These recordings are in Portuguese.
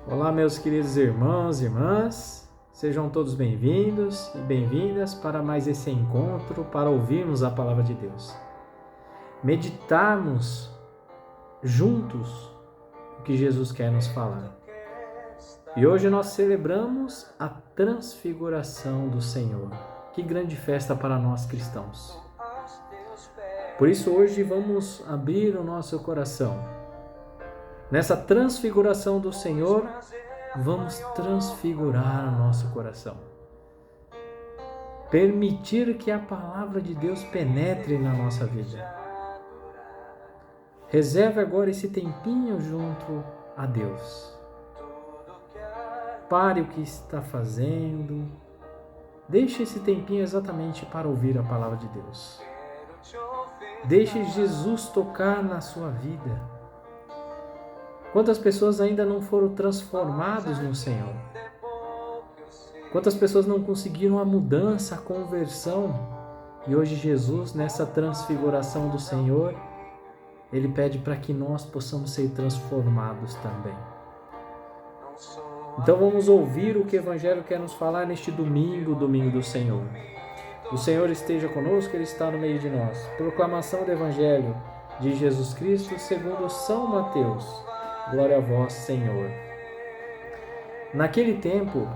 Olá, meus queridos irmãos e irmãs, sejam todos bem-vindos e bem-vindas para mais esse encontro para ouvirmos a palavra de Deus. Meditarmos juntos o que Jesus quer nos falar. E hoje nós celebramos a transfiguração do Senhor. Que grande festa para nós cristãos. Por isso hoje vamos abrir o nosso coração. Nessa transfiguração do Senhor, vamos transfigurar o nosso coração. Permitir que a palavra de Deus penetre na nossa vida. Reserve agora esse tempinho junto a Deus. Pare o que está fazendo. Deixe esse tempinho exatamente para ouvir a palavra de Deus. Deixe Jesus tocar na sua vida. Quantas pessoas ainda não foram transformadas no Senhor? Quantas pessoas não conseguiram a mudança, a conversão? E hoje Jesus, nessa transfiguração do Senhor, Ele pede para que nós possamos ser transformados também. Então vamos ouvir o que o Evangelho quer nos falar neste domingo, domingo do Senhor. O Senhor esteja conosco, Ele está no meio de nós. Proclamação do Evangelho de Jesus Cristo segundo São Mateus. Glória a vós, Senhor. Naquele tempo,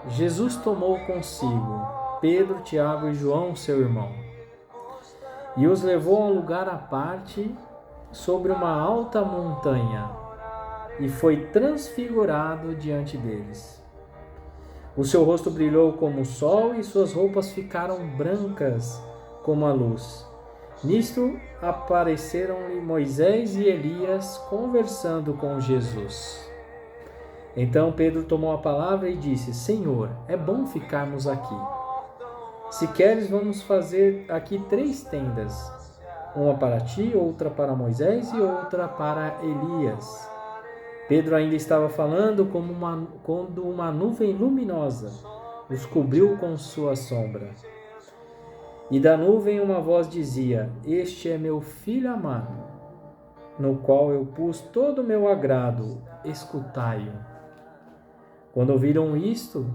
Jesus tomou consigo Pedro, Tiago e João, seu irmão, e os levou a um lugar à parte sobre uma alta montanha, e foi transfigurado diante deles. O seu rosto brilhou como o sol e suas roupas ficaram brancas como a luz. Nisto apareceram-lhe Moisés e Elias conversando com Jesus. Então Pedro tomou a palavra e disse: Senhor, é bom ficarmos aqui. Se queres, vamos fazer aqui 3 tendas, uma para ti, outra para Moisés e outra para Elias. Pedro ainda estava falando quando uma nuvem luminosa os cobriu com sua sombra. E da nuvem uma voz dizia: Este é meu filho amado, no qual eu pus todo o meu agrado, escutai-o. Quando ouviram isto,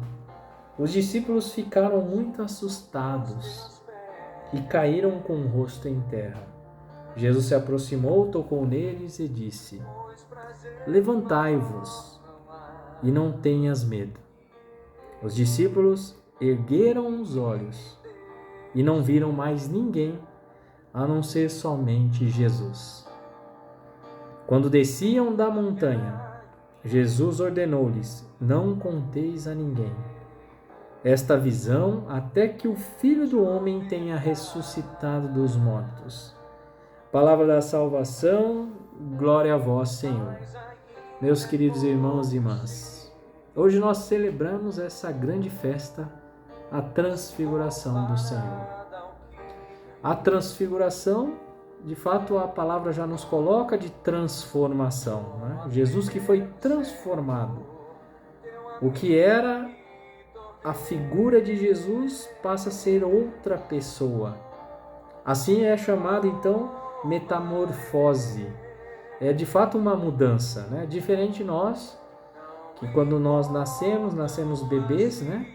os discípulos ficaram muito assustados e caíram com o rosto em terra. Jesus se aproximou, tocou neles e disse: Levantai-vos e não tenhas medo. Os discípulos ergueram os olhos e não viram mais ninguém, a não ser somente Jesus. Quando desciam da montanha, Jesus ordenou-lhes: Não conteis a ninguém esta visão até que o Filho do Homem tenha ressuscitado dos mortos. Palavra da salvação, glória a vós, Senhor. Meus queridos irmãos e irmãs, hoje nós celebramos essa grande festa, a transfiguração do Senhor. A transfiguração, de fato, a palavra já nos coloca de transformação, né? Jesus que foi transformado. O que era a figura de Jesus passa a ser outra pessoa. Assim é chamado, então, metamorfose. É de fato uma mudança, né? Diferente de nós, que quando nós nascemos bebês, né?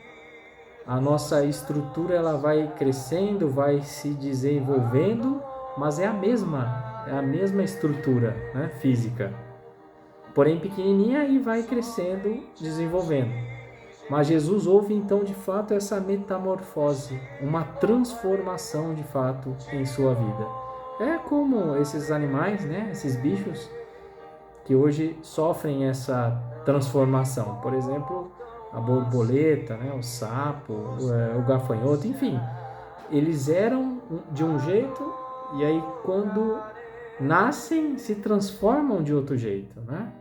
A nossa estrutura ela vai crescendo, vai se desenvolvendo, mas é a mesma estrutura, né, física. Porém pequenininha e vai crescendo, desenvolvendo. Mas Jesus houve então de fato essa metamorfose, uma transformação de fato em sua vida. É como esses animais, né, esses bichos que hoje sofrem essa transformação. Por exemplo, a borboleta, né, o sapo, o gafanhoto, enfim. Eles eram de um jeito e aí quando nascem se transformam de outro jeito, né?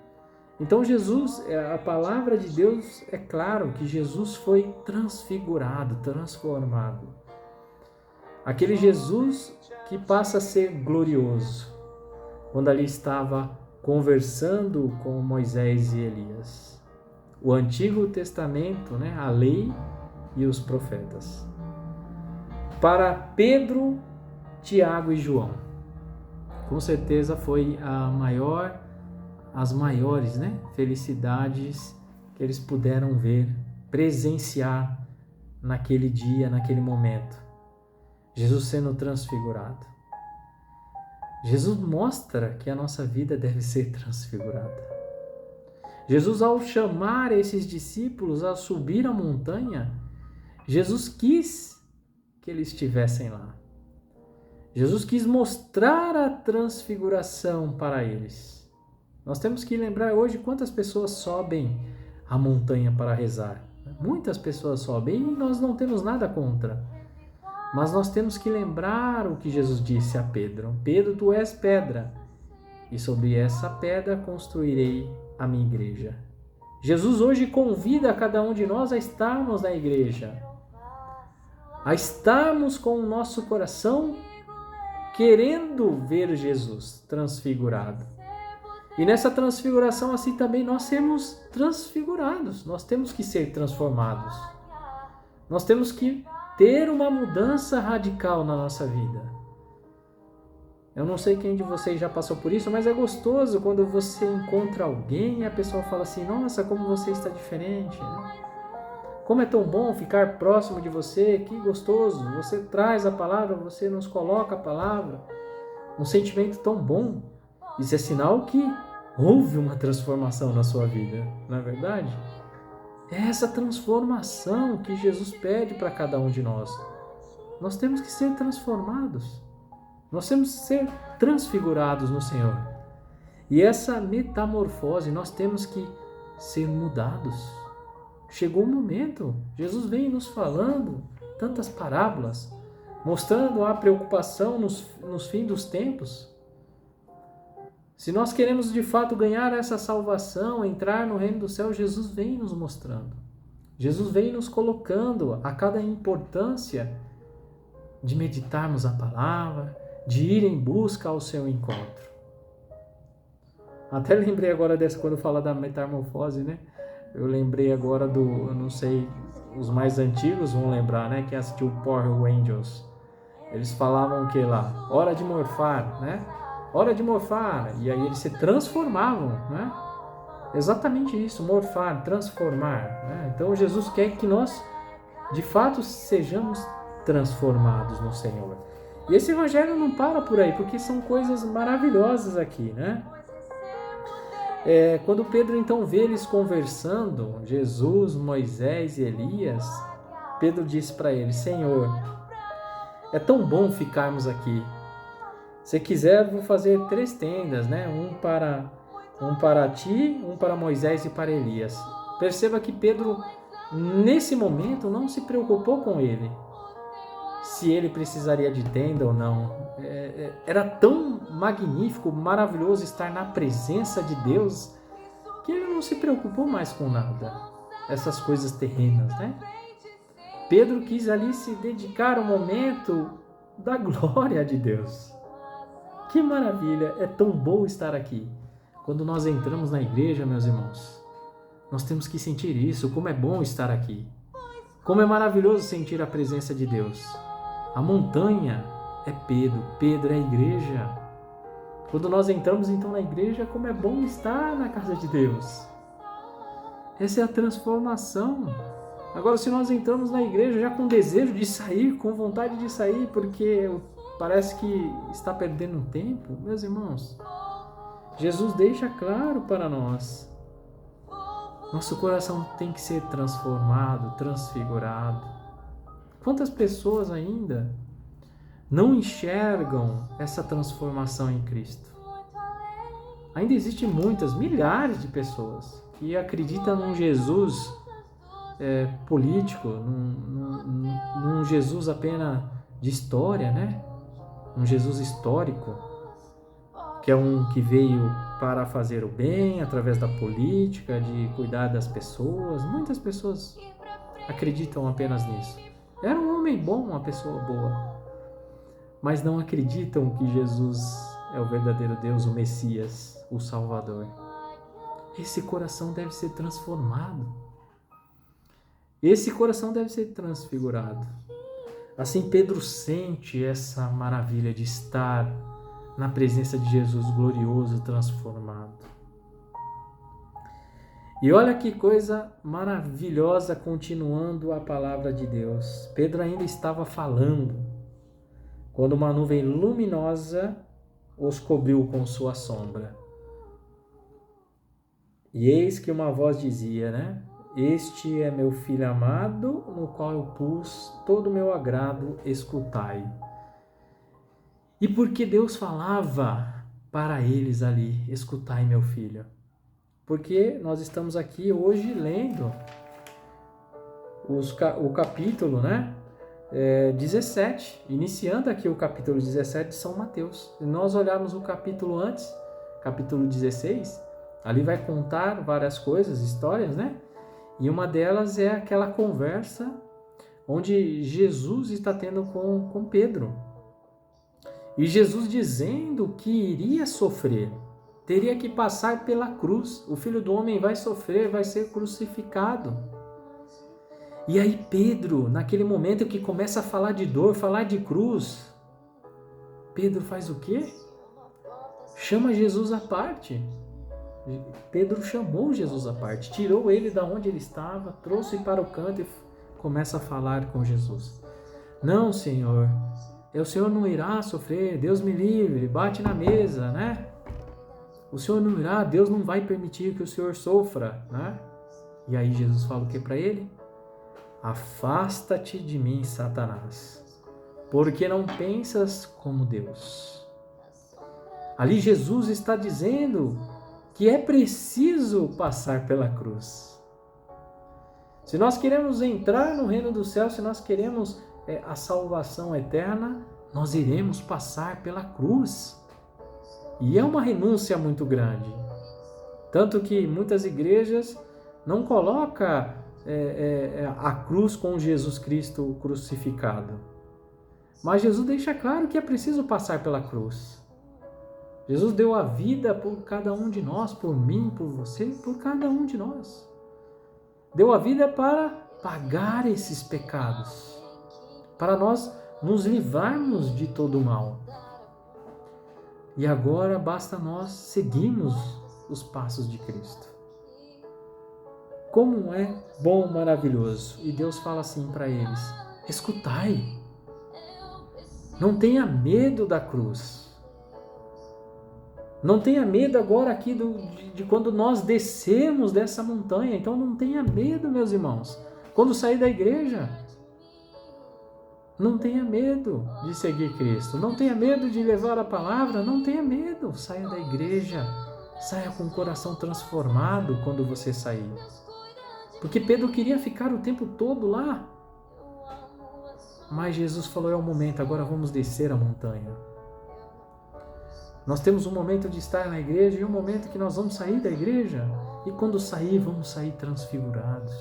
Então Jesus, a palavra de Deus é claro que Jesus foi transfigurado, transformado. Aquele Jesus que passa a ser glorioso, quando ali estava conversando com Moisés e Elias. O Antigo Testamento, né, a lei e os profetas. Para Pedro, Tiago e João, com certeza foi a maior as maiores, felicidades que eles puderam ver, presenciar naquele dia, naquele momento. Jesus sendo transfigurado. Jesus mostra que a nossa vida deve ser transfigurada. Jesus, ao chamar esses discípulos a subir a montanha, Jesus quis que eles estivessem lá. Jesus quis mostrar a transfiguração para eles. Nós temos que lembrar hoje quantas pessoas sobem a montanha para rezar. Muitas pessoas sobem e nós não temos nada contra. Mas nós temos que lembrar o que Jesus disse a Pedro. Pedro, tu és pedra, e sobre essa pedra construirei a minha igreja. Jesus hoje convida cada um de nós a estarmos na igreja, a estarmos com o nosso coração querendo ver Jesus transfigurado. E nessa transfiguração, assim também nós sermos transfigurados. Nós temos que ser transformados. Nós temos que ter uma mudança radical na nossa vida. Eu não sei quem de vocês já passou por isso, mas é gostoso quando você encontra alguém e a pessoa fala assim: nossa, como você está diferente, né? Como é tão bom ficar próximo de você, que gostoso. Você traz a palavra, você nos coloca a palavra. Um sentimento tão bom. Isso é sinal que houve uma transformação na sua vida, não é verdade? É essa transformação que Jesus pede para cada um de nós. Nós temos que ser transformados. Nós temos que ser transfigurados no Senhor. E essa metamorfose, nós temos que ser mudados. Chegou o momento. Jesus vem nos falando tantas parábolas, mostrando a preocupação nos fins dos tempos. Se nós queremos de fato ganhar essa salvação, entrar no reino do céu, Jesus vem nos mostrando. Jesus vem nos colocando a cada importância de meditarmos a palavra, de ir em busca ao seu encontro. Até lembrei agora dessa, quando fala da metamorfose, Eu lembrei agora eu não sei, os mais antigos vão lembrar, quem assistiu Power Rangers. Eles falavam o que lá? Hora de morfar, Hora de morfar. E aí eles se transformavam, Exatamente isso, morfar, transformar, Então Jesus quer que nós, de fato, sejamos transformados no Senhor. E esse evangelho não para por aí, porque são coisas maravilhosas aqui, Quando Pedro então vê eles conversando, Jesus, Moisés e Elias, Pedro disse para eles: Senhor, é tão bom ficarmos aqui. Se quiser, vou fazer 3 tendas, Um para ti, um para Moisés e para Elias. Perceba que Pedro, nesse momento, não se preocupou com ele, se ele precisaria de tenda ou não. Era tão magnífico, maravilhoso estar na presença de Deus, que ele não se preocupou mais com nada, essas coisas terrenas, Pedro quis ali se dedicar ao momento da glória de Deus. Que maravilha, é tão bom estar aqui. Quando nós entramos na igreja, meus irmãos, nós temos que sentir isso, como é bom estar aqui. Como é maravilhoso sentir a presença de Deus. A montanha é Pedro, Pedro é a igreja. Quando nós entramos então na igreja, como é bom estar na casa de Deus. Essa é a transformação. Agora, se nós entramos na igreja já com desejo de sair, com vontade de sair, porque parece que está perdendo tempo, meus irmãos, Jesus deixa claro para nós. Nosso coração tem que ser transformado, transfigurado. Quantas pessoas ainda não enxergam essa transformação em Cristo? Ainda existem muitas, milhares de pessoas que acreditam num Jesus político, num Jesus apenas de história, Um Jesus histórico, que é um que veio para fazer o bem através da política, de cuidar das pessoas. Muitas pessoas acreditam apenas nisso. Era um homem bom, uma pessoa boa, mas não acreditam que Jesus é o verdadeiro Deus, o Messias, o Salvador. Esse coração deve ser transformado. Esse coração deve ser transfigurado. Assim, Pedro sente essa maravilha de estar na presença de Jesus glorioso, transformado. E olha que coisa maravilhosa, continuando a palavra de Deus. Pedro ainda estava falando quando uma nuvem luminosa os cobriu com sua sombra. E eis que uma voz dizia, né? Este é meu filho amado, no qual eu pus todo o meu agrado, escutai. E por que Deus falava para eles ali, escutai meu filho? Porque nós estamos aqui hoje lendo o capítulo, né? 17, iniciando aqui o capítulo 17 de São Mateus. Se nós olharmos o capítulo antes, capítulo 16, ali vai contar várias coisas, histórias, né? E uma delas é aquela conversa onde Jesus está tendo com Pedro. E Jesus dizendo que iria sofrer, teria que passar pela cruz. O Filho do Homem vai sofrer, vai ser crucificado. E aí Pedro, naquele momento que começa a falar de dor, falar de cruz, Pedro faz o quê? Chama Jesus à parte. Pedro chamou Jesus à parte, tirou ele da onde ele estava, trouxe para o canto e começa a falar com Jesus. Não, Senhor, o Senhor não irá sofrer, Deus me livre, bate na mesa, né? O Senhor não irá, Deus não vai permitir que o Senhor sofra, né? E aí Jesus fala o que para ele? Afasta-te de mim, Satanás, porque não pensas como Deus. Ali Jesus está dizendo que é preciso passar pela cruz. Se nós queremos entrar no reino do céu, se nós queremos a salvação eterna, nós iremos passar pela cruz. E é uma renúncia muito grande. Tanto que muitas igrejas não colocam a cruz com Jesus Cristo crucificado. Mas Jesus deixa claro que é preciso passar pela cruz. Jesus deu a vida por cada um de nós, por mim, por você, por cada um de nós. Deu a vida para pagar esses pecados, para nós nos livrarmos de todo o mal. E agora basta nós seguirmos os passos de Cristo. Como é bom, maravilhoso. E Deus fala assim para eles: escutai, não tenha medo da cruz. Não tenha medo agora aqui de quando nós descemos dessa montanha. Então não tenha medo, meus irmãos. Quando sair da igreja, não tenha medo de seguir Cristo. Não tenha medo de levar a palavra. Não tenha medo. Saia da igreja. Saia com o coração transformado quando você sair. Porque Pedro queria ficar o tempo todo lá. Mas Jesus falou, é o momento, agora vamos descer a montanha. Nós temos um momento de estar na igreja e um momento que nós vamos sair da igreja. E quando sair, vamos sair transfigurados.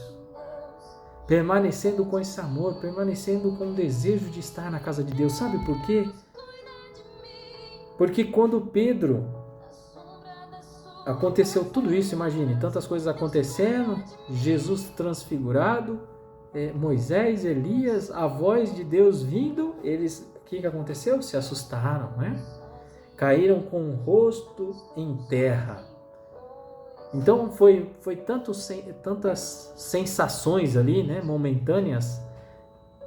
Permanecendo com esse amor, permanecendo com o desejo de estar na casa de Deus. Sabe por quê? Porque quando Pedro aconteceu tudo isso, imagine, tantas coisas acontecendo, Jesus transfigurado, Moisés, Elias, a voz de Deus vindo, eles, o que aconteceu? Se assustaram, né? Caíram com o rosto em terra. Então foi tantas sensações ali, né, momentâneas,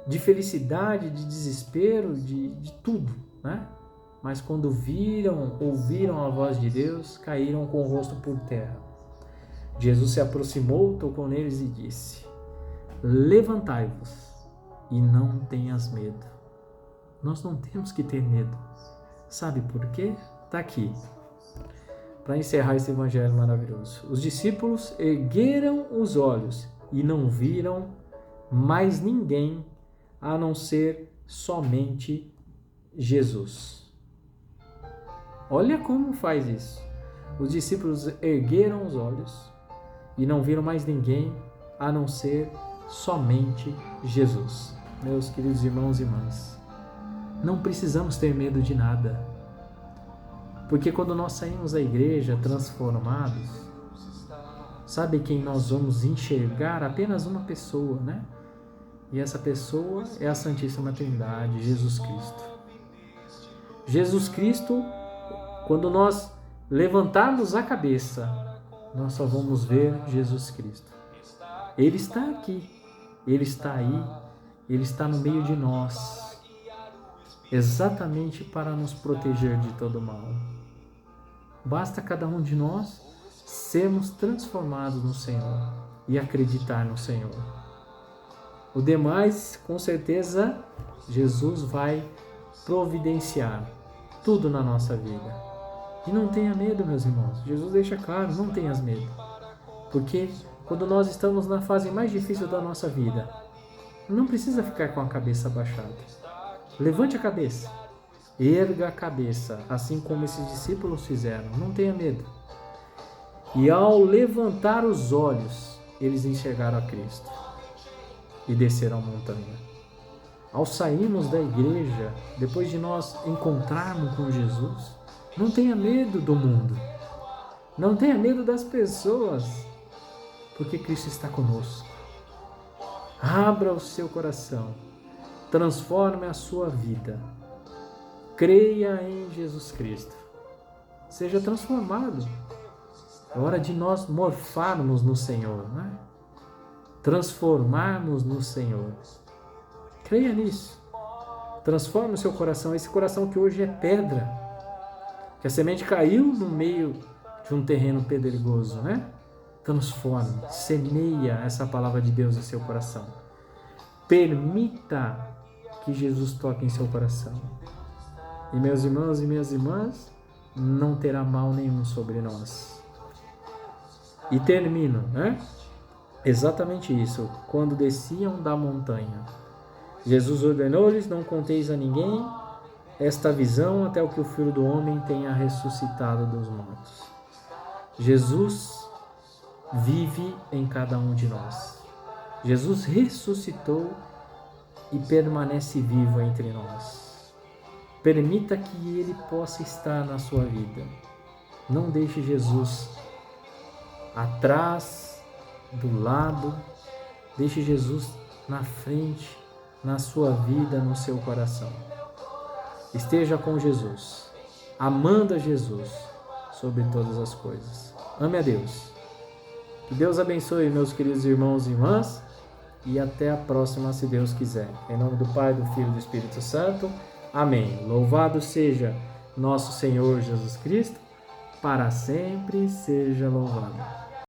de felicidade, de desespero, de tudo, né? Mas quando ouviram a voz de Deus, caíram com o rosto por terra. Jesus se aproximou, tocou neles e disse: levantai-vos e não tenhas medo. Nós não temos que ter medo. Sabe por quê? Está aqui. Para encerrar esse evangelho maravilhoso. Os discípulos ergueram os olhos e não viram mais ninguém a não ser somente Jesus. Olha como faz isso. Os discípulos ergueram os olhos e não viram mais ninguém a não ser somente Jesus. Meus queridos irmãos e irmãs, não precisamos ter medo de nada. Porque quando nós saímos da igreja transformados, sabe quem nós vamos enxergar? Apenas uma pessoa, né? E essa pessoa é a Santíssima Trindade, Jesus Cristo. Jesus Cristo, quando nós levantarmos a cabeça, nós só vamos ver Jesus Cristo. Ele está aqui, Ele está aí, Ele está no meio de nós, exatamente para nos proteger de todo mal. Basta cada um de nós sermos transformados no Senhor e acreditar no Senhor. O demais, com certeza, Jesus vai providenciar tudo na nossa vida. E não tenha medo, meus irmãos. Jesus deixa claro, não tenhas medo. Porque quando nós estamos na fase mais difícil da nossa vida, não precisa ficar com a cabeça abaixada. Levante a cabeça. Erga a cabeça, assim como esses discípulos fizeram. Não tenha medo. E ao levantar os olhos, eles enxergaram a Cristo e desceram a montanha. Ao sairmos da igreja, depois de nós encontrarmos com Jesus, não tenha medo do mundo. Não tenha medo das pessoas, porque Cristo está conosco. Abra o seu coração. Transforme a sua vida. Creia em Jesus Cristo. Seja transformado. É hora de nós morfarmos no Senhor, não é? Transformarmos no Senhor. Creia nisso. Transforme o seu coração. Esse coração que hoje é pedra. Que a semente caiu no meio de um terreno pedregoso, né? Transforme. Semeia essa palavra de Deus em seu coração. Permita que Jesus toque em seu coração. E meus irmãos e minhas irmãs, não terá mal nenhum sobre nós. E termino, né? Exatamente isso. Quando desciam da montanha, Jesus ordenou-lhes: não conteis a ninguém esta visão até o que o Filho do Homem tenha ressuscitado dos mortos. Jesus vive em cada um de nós. Jesus ressuscitou e permanece vivo entre nós. Permita que Ele possa estar na sua vida. Não deixe Jesus atrás, do lado. Deixe Jesus na frente, na sua vida, no seu coração. Esteja com Jesus, amando a Jesus sobre todas as coisas. Ame a Deus. Que Deus abençoe, meus queridos irmãos e irmãs, e até a próxima, se Deus quiser. Em nome do Pai, do Filho e do Espírito Santo. Amém. Louvado seja nosso Senhor Jesus Cristo, para sempre seja louvado.